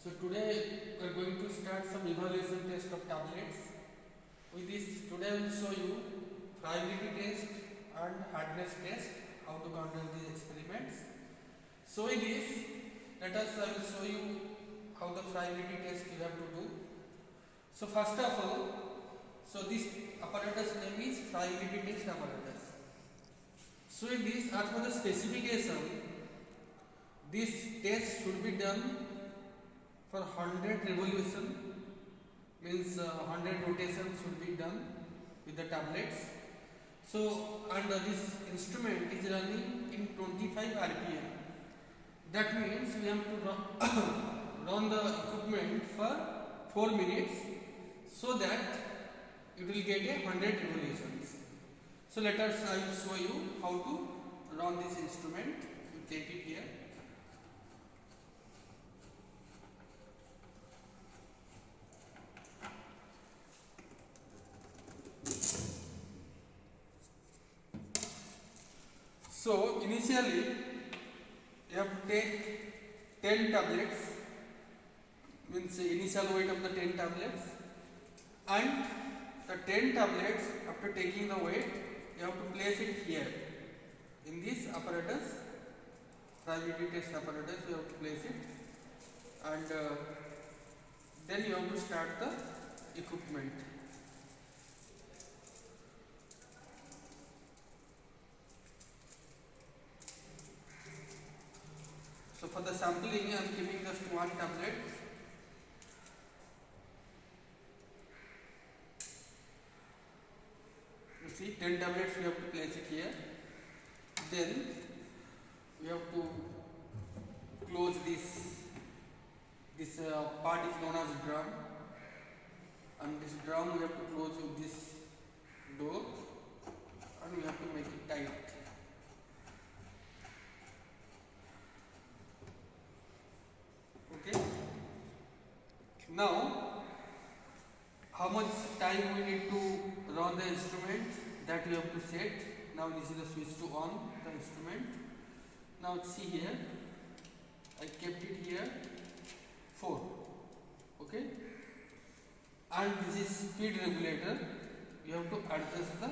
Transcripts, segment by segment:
So today we are going to start some evaluation test of tablets. With this, today I will show you friability test and hardness test, how to conduct these experiments. So with this, let us I will show you how the friability test you have to do. So first of all, so this apparatus name is friability test apparatus. So in this, as per the specification, this test should be done for 100 revolution, means 100 rotations should be done with the tablets. So and this instrument is running in 25 rpm. That means we have to run the equipment for 4 minutes so that it will get a 100 revolutions. So let us I will show you how to run this instrument. You take it here. So initially you have to take 10 tablets, means initial weight of the 10 tablets, and the 10 tablets after taking the weight you have to place it here in this apparatus, friability test apparatus. You have to place it, and then you have to start the equipment. So for the sampling I am giving just one tablet. You see 10 tablets we have to place it here. Then we have to close this part is known as drum, and this drum we have to close with this door, and we have to make it tight. Okay. Now how much time we need to run the instrument, that we have to set. Now this is the switch to on the instrument. Now see here, I kept it here 4. Okay, and this is speed regulator. You have to adjust the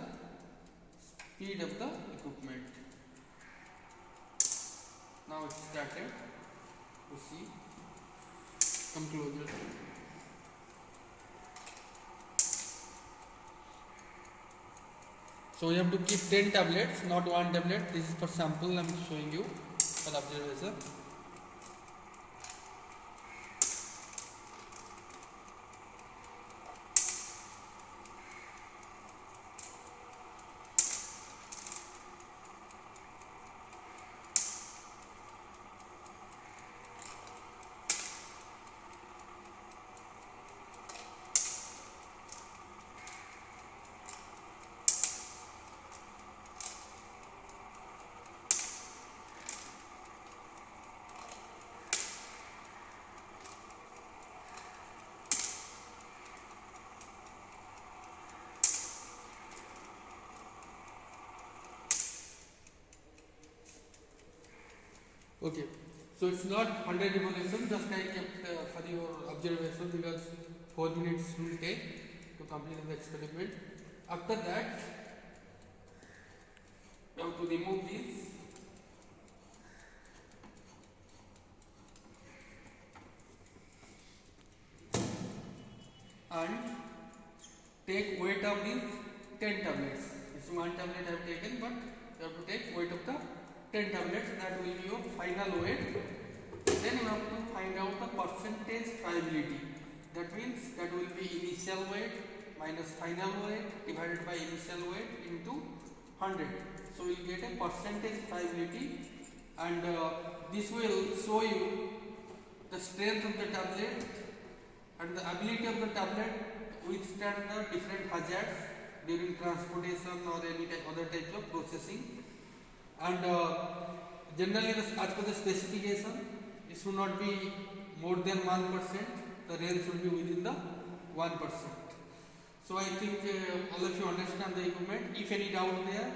speed of the equipment. Now it's started. You see, come closer. So you have to keep 10 tablets, not one tablet. This is for sample I am showing you for observation. Okay, so it's not 100 revolutions, just I kept for your observation, because 4 minutes will take to complete the experiment. After that, you have to remove this. And take weight of these 10 tablets. This one tablet I have taken, but you have to take weight of the 10 tablets. That will be your final weight. Then you have to find out the percentage friability. That means that will be initial weight minus final weight divided by initial weight into 100. So we will get a percentage friability, and this will show you the strength of the tablet and the ability of the tablet withstand the different hazards during transportation or any other type of processing. And generally, as per the specification, it should not be more than 1%. The range should be within the 1%. So I think all of you understand the equipment. If any doubt there,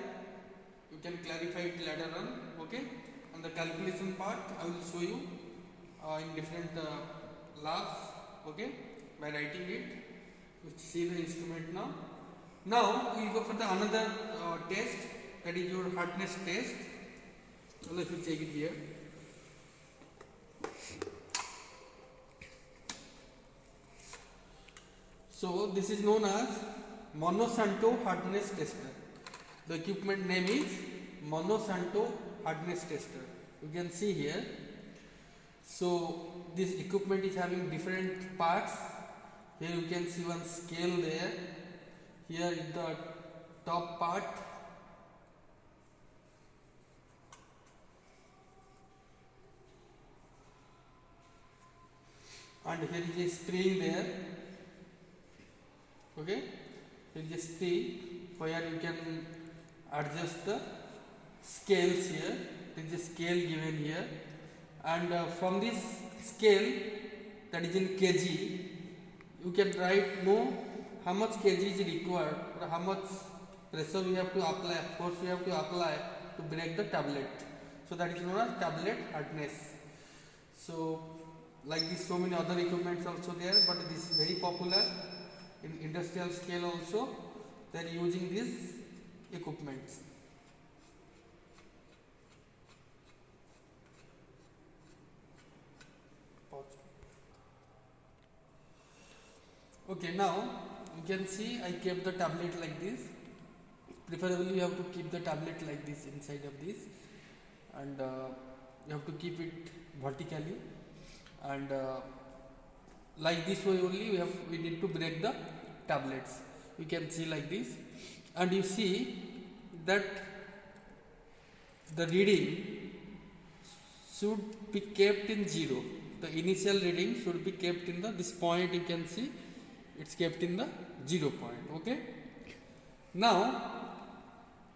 you can clarify it later on. Okay. And the calculation part I will show you in different labs, okay, by writing it. We see the instrument now. Now we will go for the another test, that is your hardness test. So let me take it here. So this is known as Monsanto hardness tester. The equipment name is Monsanto hardness tester. You can see here. So this equipment is having different parts. Here you can see one scale there. Here is the top part. And here is a spring there. Okay, here is a spring where you can adjust the scales here. There is a scale given here, and from this scale, that is in kg, you can know how much kg is required or how much pressure we have to apply, force we have to apply to break the tablet. So that is known as tablet hardness. So like this, so many other equipments also there, but this is very popular in industrial scale also. They are using these equipments. Okay, now you can see I kept the tablet like this. Preferably you have to keep the tablet like this inside of this, and you have to keep it vertically, and like this way only we need to break the tablets. You can see like this, and you see that the reading should be kept in 0. The initial reading should be kept in this point. You can see it's kept in the 0 point. Okay, now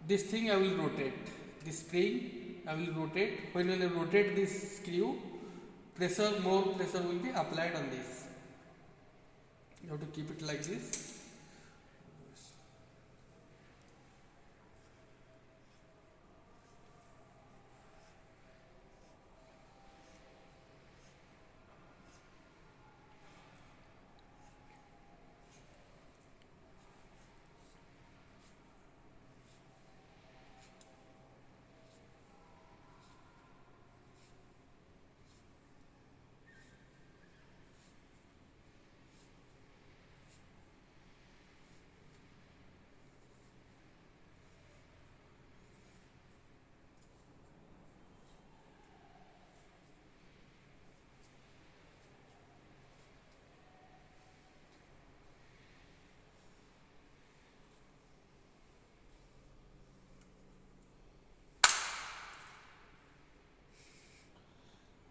this thing I will rotate, this spring I will rotate. When I rotate this screw, more pressure will be applied on this. You have to keep it like this.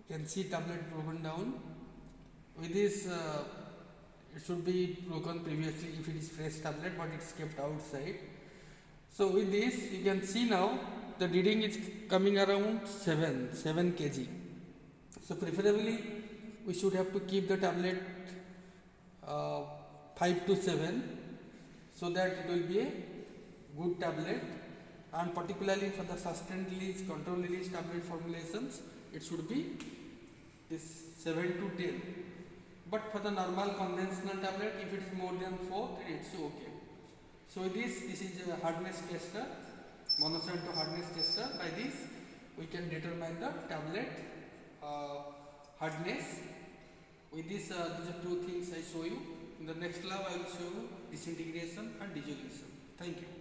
You can see tablet broken down. With this, it should be broken previously if it is fresh tablet, but it's kept outside. So with this, you can see now the reading is coming around 7 kg. So preferably we should have to keep the tablet 5 to 7, so that it will be a good tablet, and particularly for the sustained release, control release tablet formulations, it should be this 7 to 10. But for the normal conventional tablet, if it is more than 4, then it's okay. So this is a hardness tester, Monsanto hardness tester. By this we can determine the tablet hardness. With this, these are two things I show you. In the next lab I will show you disintegration and dissolution. Thank you.